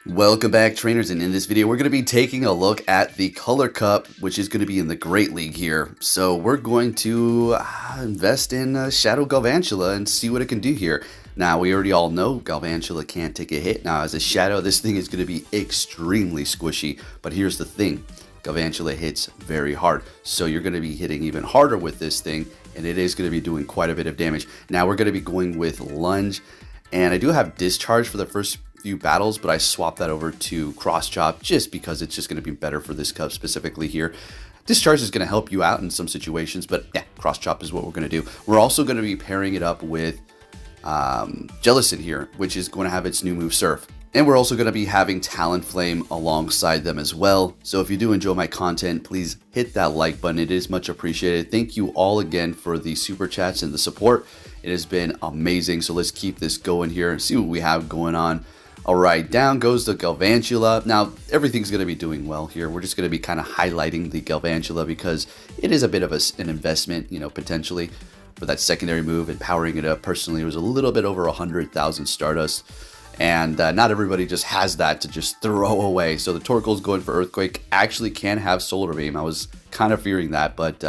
Welcome back, trainers, and in this video we're going to be taking a look at the Color Cup, which is going to be in the Great League here. So we're going to invest in Shadow Galvantula and see what it can do here. Now, we already all know Galvantula can't take a hit. Now, as a Shadow, this thing is going to be extremely squishy, but here's the thing. Galvantula hits very hard, so you're going to be hitting even harder with this thing, and it is going to be doing quite a bit of damage. Now, we're going to be going with Lunge, and I do have Discharge for the first few battles, but I swapped that over to Cross Chop just because it's just going to be better for this cup specifically here. Discharge is going to help you out in some situations, but yeah, Cross Chop is what we're going to do. We're also going to be pairing it up with Jellicent here, which is going to have its new move Surf. And we're also going to be having Talonflame alongside them as well. So if you do enjoy my content, please hit that like button. It is much appreciated. Thank you all again for the super chats and the support. It has been amazing. So let's keep this going here and see what we have going on. All right, down goes the Galvantula. Now, everything's going to be doing well here. We're just going to be kind of highlighting the Galvantula because it is a bit of an investment, potentially for that secondary move and powering it up. Personally, it was a little bit over 100,000 Stardust. And not everybody just has that to just throw away. So the Torkoal's going for Earthquake. Actually can have Solar Beam. I was kind of fearing that, but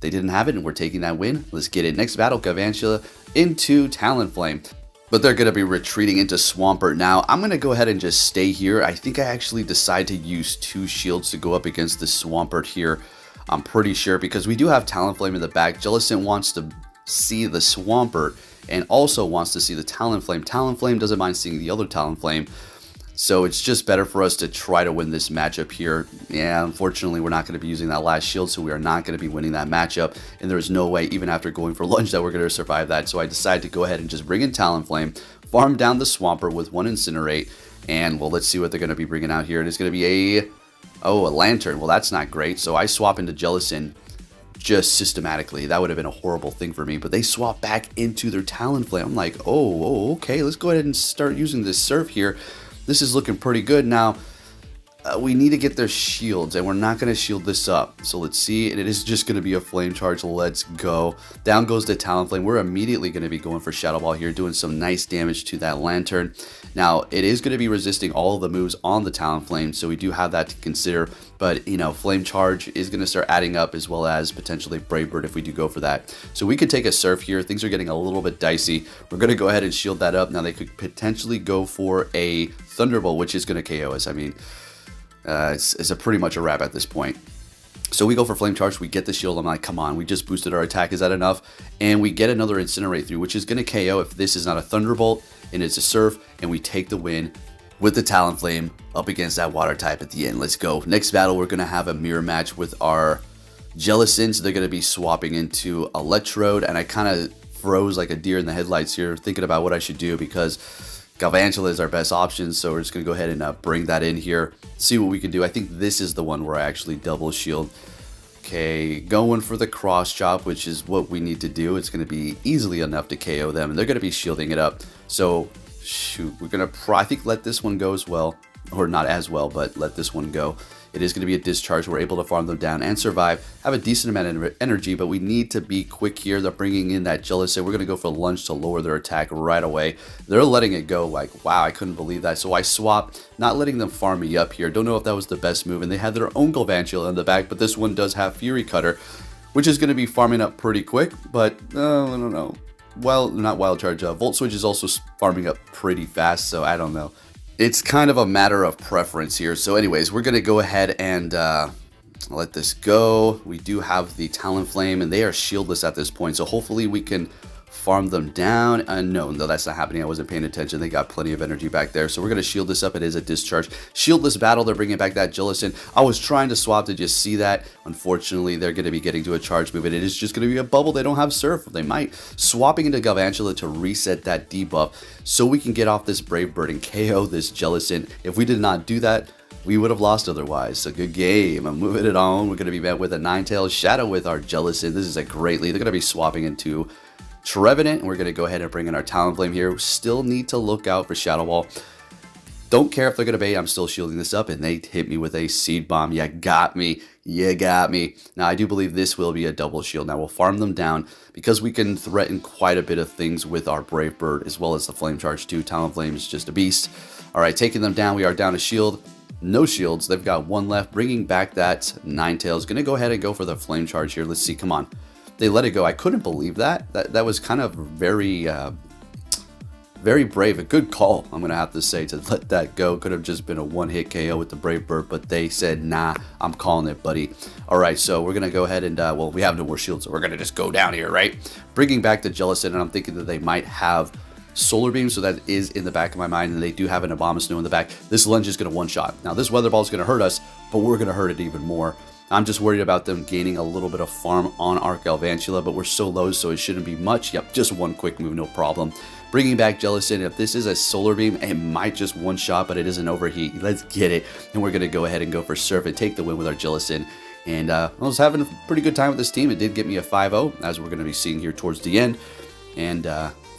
they didn't have it, and we're taking that win. Let's get it. Next battle, Galvantula into Talonflame. But they're going to be retreating into Swampert. Now, I'm going to go ahead and just stay here. I think I actually decide to use 2 shields to go up against the Swampert here. I'm pretty sure because we do have Talonflame in the back. Jellicent wants to see the Swampert and also wants to see the Talonflame. Talonflame doesn't mind seeing the other Talonflame. So it's just better for us to try to win this matchup here. Yeah, unfortunately, we're not going to be using that last shield, so we are not going to be winning that matchup. And there's no way, even after going for lunge, that we're going to survive that. So I decided to go ahead and just bring in Talonflame, farm down the Swampert with 1 Incinerate, and, well, let's see what they're going to be bringing out here. It is going to be a Lantern. Well, that's not great. So I swap into Jellicent just systematically. That would have been a horrible thing for me, but they swap back into their Talonflame. I'm like, oh, okay, let's go ahead and start using this Surf here. This is looking pretty good. Now, we need to get their shields, and we're not going to shield this up. So let's see, and it is just going to be a Flame Charge. Let's go. Down goes the Talonflame. We're immediately going to be going for Shadow Ball here, doing some nice damage to that Lantern. Now, it is going to be resisting all of the moves on the Talonflame, so we do have that to consider. But, Flame Charge is going to start adding up, as well as potentially Brave Bird if we do go for that. So we could take a Surf here. Things are getting a little bit dicey. We're going to go ahead and shield that up. Now, they could potentially go for a Thunderbolt, which is going to KO us. I mean, it's a pretty much a wrap at this point. So we go for Flame Charge, we get the shield. I'm like, come on, we just boosted our attack, is that enough? And we get another Incinerate through, which is going to KO if this is not a Thunderbolt and it's a Surf, and we take the win with the Talonflame up against that Water type at the end. Let's go. Next battle, we're going to have a mirror match with our Jellicent. So they're going to be swapping into Electrode, and I kind of froze like a deer in the headlights here, thinking about what I should do because Galvantula is our best option, so we're just going to go ahead and bring that in here, see what we can do. I think this is the one where I actually double shield. Okay, going for the Cross Chop, which is what we need to do. It's going to be easily enough to KO them, and they're going to be shielding it up. So, shoot, we're going to, I think, let this one go as well. Or not as well, but let this one go. It is going to be a Discharge. We're able to farm them down and survive. Have a decent amount of energy, but we need to be quick here. They're bringing in that Jellicent. We're going to go for Lunge to lower their attack right away. They're letting it go. Like, wow, I couldn't believe that. So I swapped, not letting them farm me up here. Don't know if that was the best move. And they had their own Galvantula in the back, but this one does have Fury Cutter, which is going to be farming up pretty quick. But, I don't know. Well, not Wild Charge. Volt Switch is also farming up pretty fast, so I don't know. It's kind of a matter of preference here. So anyways, we're going to go ahead and let this go. We do have the Talonflame, and they are shieldless at this point. So hopefully we can farm them down. No, that's not happening. I wasn't paying attention. They got plenty of energy back there. So we're going to shield this up. It is a Discharge. Shieldless battle. They're bringing back that Jellicent. I was trying to swap to just see that. Unfortunately, they're going to be getting to a charge move, and it is just going to be a bubble. They don't have Surf. They might. Swapping into Galvantula to reset that debuff so we can get off this Brave Bird and KO this Jellicent. If we did not do that, we would have lost otherwise. So good game. I'm moving it on. We're going to be met with a Ninetales Shadow with our Jellicent. This is a great lead. They're going to be swapping into Trevenant, and we're going to go ahead and bring in our Talonflame here. Still need to look out for Shadow Ball. Don't care if they're going to bait. I'm still shielding this up, and they hit me with a seed bomb. You got me. You got me. Now, I do believe this will be a double shield. Now, we'll farm them down because we can threaten quite a bit of things with our Brave Bird as well as the Flame Charge too. Talonflame is just a beast. All right, taking them down. We are down a shield. No shields. They've got one left. Bringing back that Ninetales. Going to go ahead and go for the Flame Charge here. Let's see. Come on. They let it go. I couldn't believe that. That was kind of very brave. A good call, I'm going to have to say, to let that go. Could have just been a one-hit KO with the Brave Bird, but they said, nah, I'm calling it, buddy. All right, so we're going to go ahead and, well, we have no more shields, so we're going to just go down here, right? Bringing back the Jellicent, and I'm thinking that they might have Solar Beam, so that is in the back of my mind, and they do have an Abomasnow in the back. This lunge is going to one-shot. Now, this Weather Ball is going to hurt us, but we're going to hurt it even more. I'm just worried about them gaining a little bit of farm on our Galvantula, but we're so low, so it shouldn't be much. Yep, just one quick move, no problem. Bringing back Jellicent. If this is a Solar Beam, it might just one-shot, but it is an overheat. Let's get it. And we're going to go ahead and go for Surf and take the win with our Jellicent. And I was having a pretty good time with this team. It did get me a 5-0, as we're going to be seeing here towards the end. And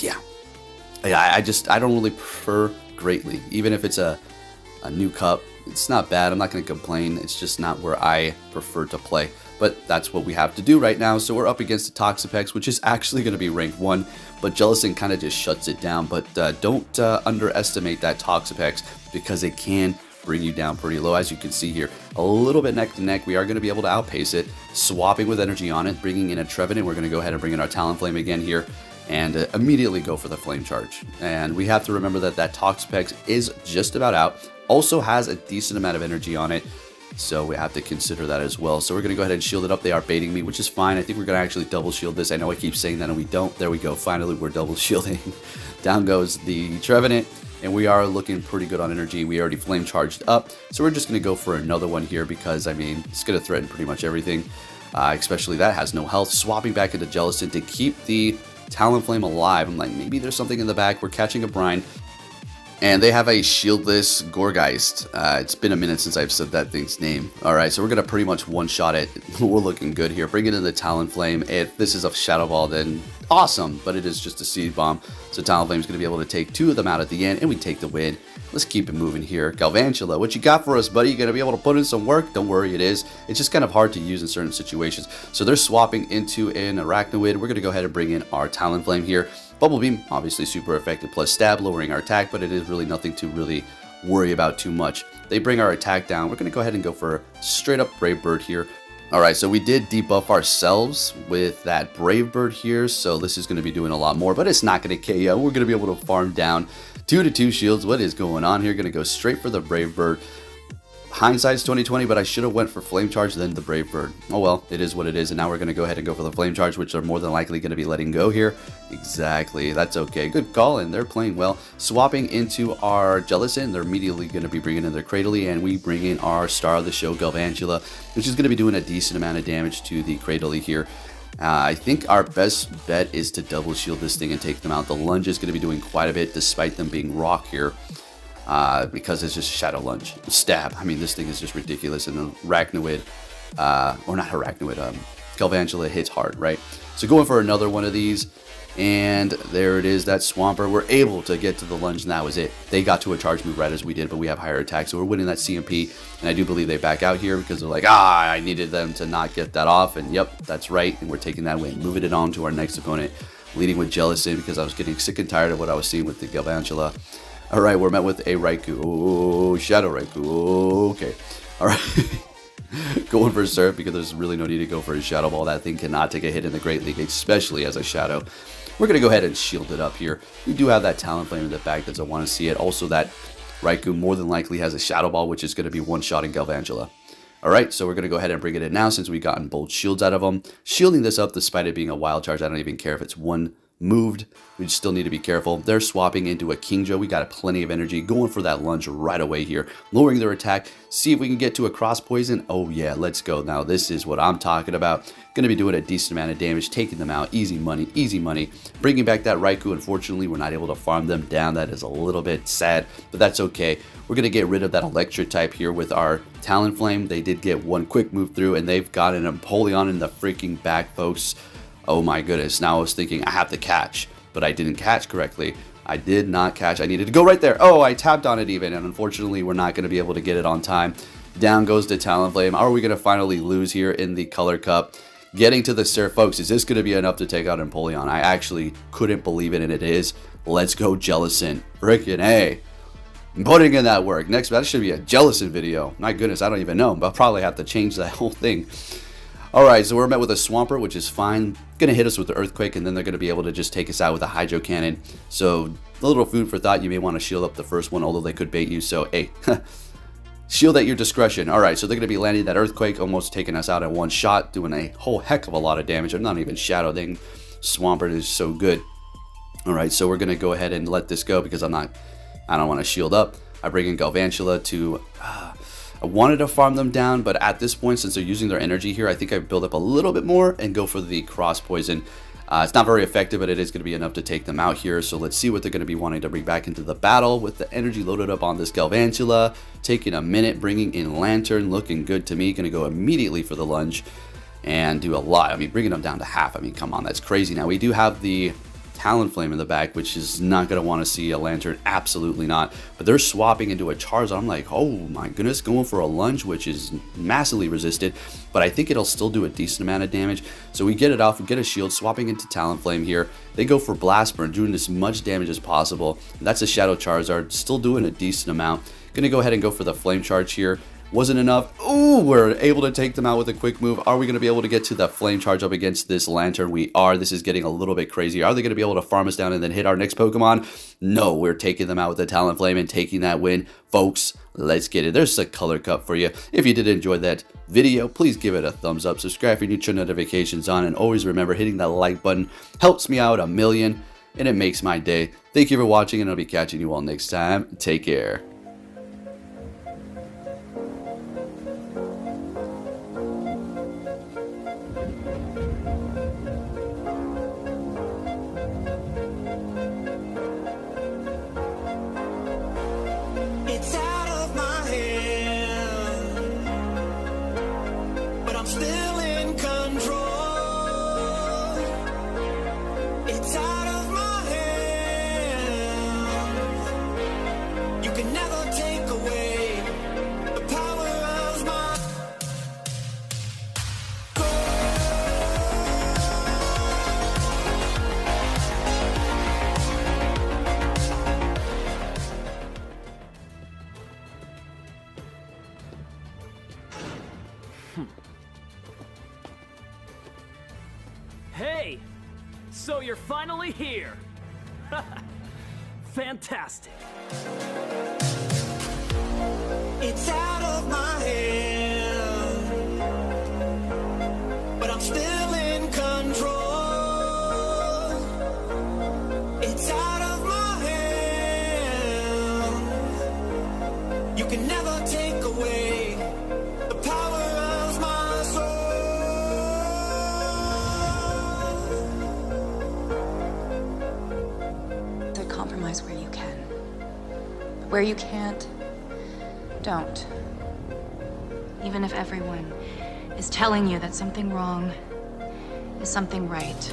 yeah, I don't really prefer Great League. Even if it's a new cup, it's not bad. I'm not going to complain. It's just not where I prefer to play. But that's what we have to do right now. So we're up against the Toxapex, which is actually going to be rank 1. But Jellicent kind of just shuts it down. But don't underestimate that Toxapex, because it can bring you down pretty low. As you can see here, a little bit neck to neck. We are going to be able to outpace it, swapping with energy on it, bringing in a Trevenant. We're going to go ahead and bring in our Talonflame again here, and immediately go for the Flame Charge. And we have to remember that that Toxapex is just about out. Also has a decent amount of energy on it, so we have to consider that as well. So we're going to go ahead and shield it up. They are baiting me, which is fine. I think we're going to actually double shield this. I know I keep saying that and we don't. There we go. Finally, we're double shielding. Down goes the Trevenant, and we are looking pretty good on energy. We already flame charged up, so we're just going to go for another one here because, I mean, it's going to threaten pretty much everything, especially that has no health. Swapping back into Jellicent to keep the Talonflame alive. I'm like, maybe there's something in the back. We're catching a Brine. And they have a shieldless Gorgeist. It's been a minute since I've said that thing's name. Alright, so we're going to pretty much one-shot it. We're looking good here. Bring it in the Talonflame. If this is a Shadow Ball, then awesome. But it is just a Seed Bomb. So Talonflame's going to be able to take 2 of them out at the end, and we take the win. Let's keep it moving here. Galvantula, what you got for us, buddy? You going to be able to put in some work? Don't worry, it is. It's just kind of hard to use in certain situations. So they're swapping into an Arachnoid. We're going to go ahead and bring in our Talonflame here. Bubble Beam, obviously super effective, plus Stab, lowering our attack, but it is really nothing to really worry about too much. They bring our attack down. We're going to go ahead and go for a straight up Brave Bird here. Alright, so we did debuff ourselves with that Brave Bird here, so this is going to be doing a lot more, but it's not going to KO. We're going to be able to farm down 2-2 shields. What is going on here? Going to go straight for the Brave Bird. Hindsight's 2020, but I should have went for Flame Charge then the Brave Bird. Oh well, it is what it is, and now we're going to go ahead and go for the Flame Charge, which they're more than likely going to be letting go here. Exactly, that's okay. Good call, and they're playing well. Swapping into our Jellicent, they're immediately going to be bringing in their Cradily, and we bring in our star of the show, Galvantula, which is going to be doing a decent amount of damage to the Cradily here. I think our best bet is to double shield this thing and take them out. The lunge is going to be doing quite a bit, despite them being rock here. Because it's just Shadow Lunge. Stab. I mean, this thing is just ridiculous. And Arachnoid, or not Arachnoid, Galvantula hits hard, right? So going for another one of these, and there it is, that Swampert. We're able to get to the lunge, and that was it. They got to a charge move right as we did, but we have higher attack, so we're winning that CMP, and I do believe they back out here because they're like, I needed them to not get that off, and yep, that's right, and we're taking that win. Moving it on to our next opponent, leading with Jellicent because I was getting sick and tired of what I was seeing with the Galvantula. Alright, we're met with a Raikou. Oh, Shadow Raikou. Okay. Alright. Going for a Surf because there's really no need to go for a Shadow Ball. That thing cannot take a hit in the Great League, especially as a Shadow. We're going to go ahead and shield it up here. We do have that Talonflame in the back that I want to see it. Also, that Raikou more than likely has a Shadow Ball, which is going to be one-shotting Galvantula. Alright, so we're going to go ahead and bring it in now since we've gotten both shields out of them. Shielding this up despite it being a wild charge. I don't even care if it's one moved. We still need to be careful. They're swapping into a Kingdra. We got plenty of energy going for that lunge right away here, lowering their attack. See if we can get to a cross poison. Oh yeah, let's go. Now this is what I'm talking about. Going to be doing a decent amount of damage, taking them out. Easy money, easy money. Bringing back that Raikou. Unfortunately, we're not able to farm them down. That is a little bit sad, but that's okay. We're going to get rid of that Electric type here with our Talonflame. They did get one quick move through, and they've got an Empoleon in the freaking back, folks. Oh my goodness. Now I was thinking I have to catch, but I didn't catch correctly. I did not catch. I needed to go right there. Oh, I tapped on it even, and unfortunately, we're not going to be able to get it on time. Down goes the Talonflame. Are we going to finally lose here in the Color Cup? Getting to the Surf, folks. Is this going to be enough to take out Empoleon? I actually couldn't believe it, and it is. Let's go, Jellicent. Frickin' A. I'm putting in that work. Next, that should be a Jellicent video. My goodness, I don't even know. But I'll probably have to change that whole thing. Alright, so we're met with a Swampert, which is fine. Gonna hit us with the Earthquake, and then they're gonna be able to just take us out with a Hydro Cannon. So, a little food for thought. You may want to shield up the first one, although they could bait you. So, hey, shield at your discretion. Alright, so they're gonna be landing that Earthquake, almost taking us out in one shot, doing a whole heck of a lot of damage. I'm not even Shadow thing. Swampert is so good. Alright, so we're gonna go ahead and let this go because I don't want to shield up. I bring in Galvantula to... I wanted to farm them down, but at this point, since they're using their energy here, I think I build up a little bit more and go for the Cross Poison. It's not very effective, but it is going to be enough to take them out here. So let's see what they're going to be wanting to bring back into the battle with the energy loaded up on this Galvantula. Taking a minute, bringing in Lantern, looking good to me. Going to go immediately for the lunge and do a lot. I mean, bringing them down to half. I mean, come on, that's crazy. Now, we do have the Talonflame in the back, which is not going to want to see a Lantern, absolutely not. But they're swapping into a Charizard. I'm like, oh my goodness, going for a lunge, which is massively resisted, but I think it'll still do a decent amount of damage. So we get it off, we get a shield, swapping into Talonflame here. They go for Blast Burn, doing as much damage as possible. That's a Shadow Charizard, still doing a decent amount. Gonna go ahead and go for the Flame Charge here. Wasn't enough. Ooh, we're able to take them out with a quick move. Are we going to be able to get to the Flame Charge up against this Lantern? We are. This is getting a little bit crazy. Are they going to be able to farm us down and then hit our next Pokemon? No, we're taking them out with the Talonflame and taking that win. Folks, let's get it. There's a Color Cup for you. If you did enjoy that video, please give it a thumbs up. Subscribe for new notifications on. And always remember, hitting that like button helps me out a million. And it makes my day. Thank you for watching, and I'll be catching you all next time. Take care. It's out of my hand, but I'm still in control. It's out of my hand. You can never take away the power of my Hey! So you're finally here! Fantastic! It's out of my hand, but I'm still in control. It's out of my hand. You can never take away the power of my soul. So compromise where you can. But where you can't, don't. Even if everyone is telling you that something wrong is something right.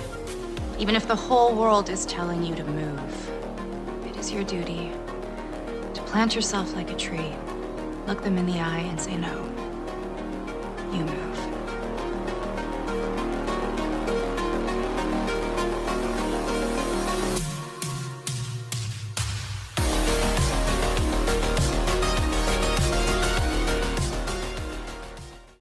Even if the whole world is telling you to move. It is your duty to plant yourself like a tree, look them in the eye and say no. You move.